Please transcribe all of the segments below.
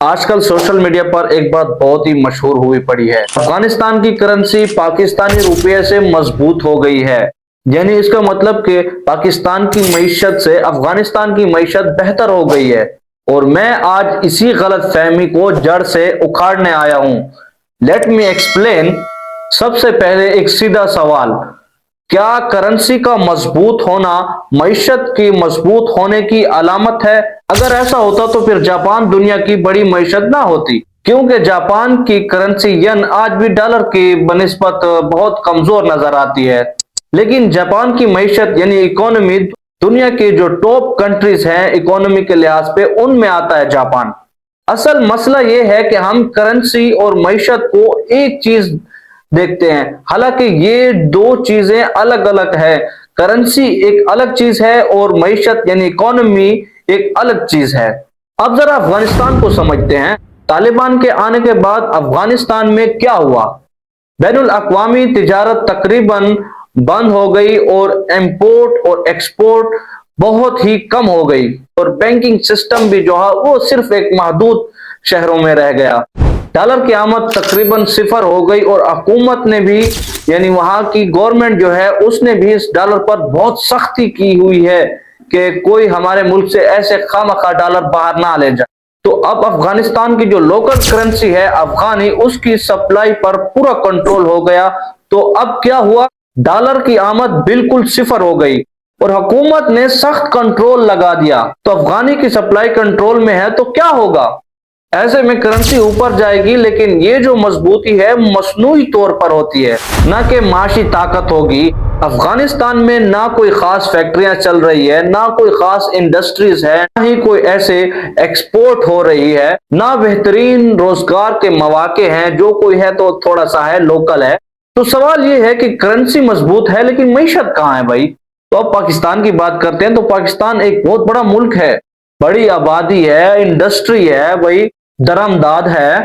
آج کل social media پر ایک بات بہت ہی مشہور ہوئی پڑی ہے۔ افغانستان کی کرنسی پاکستانی روپے سے مضبوط ہو گئی ہے، یعنی اس کا مطلب کہ پاکستان کی معیشت سے افغانستان کی معیشت بہتر ہو گئی ہے، اور میں آج اسی غلط فہمی کو جڑ سے اکھاڑنے آیا ہوں۔ Let me explain. سب سے پہلے ایک سیدھا سوال، کیا کرنسی کا مضبوط ہونا معیشت کی مضبوط ہونے کی علامت ہے؟ اگر ایسا ہوتا تو پھر جاپان دنیا کی بڑی معیشت نہ ہوتی، کیونکہ جاپان کی کرنسی ین آج بھی ڈالر کی بنسبت بہت کمزور نظر آتی ہے، لیکن جاپان کی معیشت یعنی اکانومی دنیا کی جو ٹاپ کنٹریز ہیں اکانومی کے لحاظ پہ ان میں آتا ہے جاپان۔ اصل مسئلہ یہ ہے کہ ہم کرنسی اور معیشت کو ایک چیز دیکھتے ہیں، حالانکہ یہ دو چیزیں الگ الگ ہیں۔ کرنسی ایک الگ چیز ہے اور معیشت یعنی اکانومی ایک الگ چیز ہے۔ اب ذرا افغانستان کو سمجھتے ہیں۔ طالبان کے آنے کے بعد افغانستان میں کیا ہوا؟ بین الاقوامی تجارت تقریباً بند ہو گئی اور امپورٹ اور ایکسپورٹ بہت ہی کم ہو گئی، اور بینکنگ سسٹم بھی جو ہے وہ صرف ایک محدود شہروں میں رہ گیا۔ ڈالر کی آمد تقریباً صفر ہو گئی، اور حکومت نے بھی یعنی وہاں کی گورنمنٹ جو ہے اس نے بھی اس ڈالر پر بہت سختی کی ہوئی ہے کہ کوئی ہمارے ملک سے ایسے خواہ ڈالر باہر نہ لے جائے۔ تو اب افغانستان کی جو لوکل کرنسی ہے افغانی، اس کی سپلائی پر پورا کنٹرول ہو گیا۔ تو اب کیا ہوا؟ ڈالر کی آمد بالکل صفر ہو گئی اور حکومت نے سخت کنٹرول لگا دیا۔ تو افغانی کی سپلائی کنٹرول میں ہے تو کیا ہوگا؟ ایسے میں کرنسی اوپر جائے گی، لیکن یہ جو مضبوطی ہے مصنوعی طور پر ہوتی ہے، نہ کہ معاشی طاقت ہوگی۔ افغانستان میں نہ کوئی خاص فیکٹریاں چل رہی ہے، نہ کوئی خاص انڈسٹریز ہے، نہ ہی کوئی ایسے ایکسپورٹ ہو رہی ہے، نہ بہترین روزگار کے مواقع ہیں، جو کوئی ہے تو تھوڑا سا ہے، لوکل ہے۔ تو سوال یہ ہے کہ کرنسی مضبوط ہے لیکن معیشت کہاں ہے بھائی؟ تو اب پاکستان کی بات کرتے ہیں۔ تو پاکستان ایک بہت بڑا ملک ہے، بڑی آبادی ہے، انڈسٹری ہے بھائی، درآمدات ہے،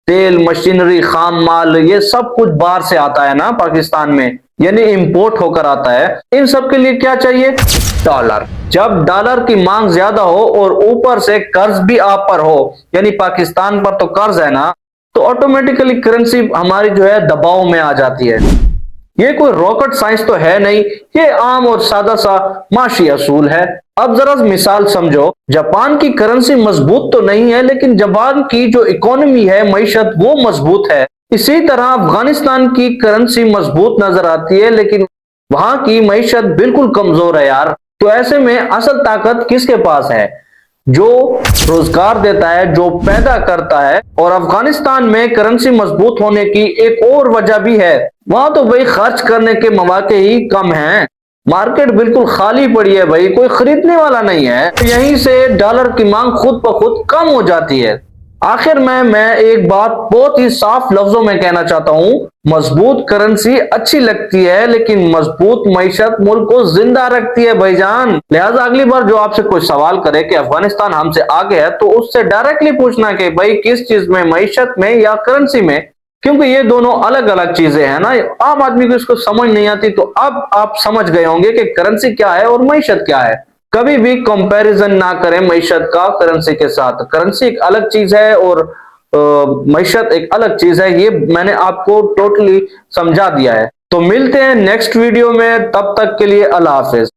تیل، مشینری، خام مال، یہ سب کچھ باہر سے آتا ہے نا پاکستان میں، یعنی امپورٹ ہو کر آتا ہے۔ ان سب کے لیے کیا چاہیے؟ ڈالر۔ جب ڈالر کی مانگ زیادہ ہو اور اوپر سے قرض بھی آپ پر ہو، یعنی پاکستان پر تو قرض ہے نا، تو آٹومیٹیکلی کرنسی ہماری جو ہے دباؤ میں آ جاتی ہے۔ یہ کوئی راکٹ سائنس تو ہے نہیں، یہ عام اور سادہ سا معاشی اصول ہے۔ اب ذرا مثال سمجھو، جاپان کی کرنسی مضبوط تو نہیں ہے، لیکن جاپان کی جو اکانومی ہے، معیشت، وہ مضبوط ہے۔ اسی طرح افغانستان کی کرنسی مضبوط نظر آتی ہے، لیکن وہاں کی معیشت بالکل کمزور ہے یار۔ تو ایسے میں اصل طاقت کس کے پاس ہے؟ جو روزگار دیتا ہے، جو پیدا کرتا ہے۔ اور افغانستان میں کرنسی مضبوط ہونے کی ایک اور وجہ بھی ہے، وہاں تو بھائی خرچ کرنے کے مواقع ہی کم ہیں، مارکیٹ بالکل خالی پڑی ہے بھائی، کوئی خریدنے والا نہیں ہے، یہیں سے ڈالر کی مانگ خود بخود کم ہو جاتی ہے۔ آخر میں ایک بات بہت ہی صاف لفظوں میں کہنا چاہتا ہوں، مضبوط کرنسی اچھی لگتی ہے لیکن مضبوط معیشت ملک کو زندہ رکھتی ہے بھائی جان۔ لہٰذا اگلی بار جو آپ سے کوئی سوال کرے کہ افغانستان ہم سے آگے ہے، تو اس سے ڈائریکٹلی پوچھنا کہ بھائی کس چیز میں، معیشت میں یا کرنسی میں، کیونکہ یہ دونوں الگ الگ چیزیں ہیں نا۔ عام آدمی کو اس کو سمجھ نہیں آتی۔ تو اب آپ سمجھ گئے ہوں گے کہ کرنسی کیا ہے اور معیشت کیا ہے۔ کبھی بھی کمپیریزن نہ کریں معیشت کا کرنسی کے ساتھ۔ کرنسی ایک الگ چیز ہے اور معیشت ایک الگ چیز ہے، یہ میں نے آپ کو ٹوٹلی سمجھا دیا ہے۔ تو ملتے ہیں نیکسٹ ویڈیو میں، تب تک کے لیے اللہ حافظ۔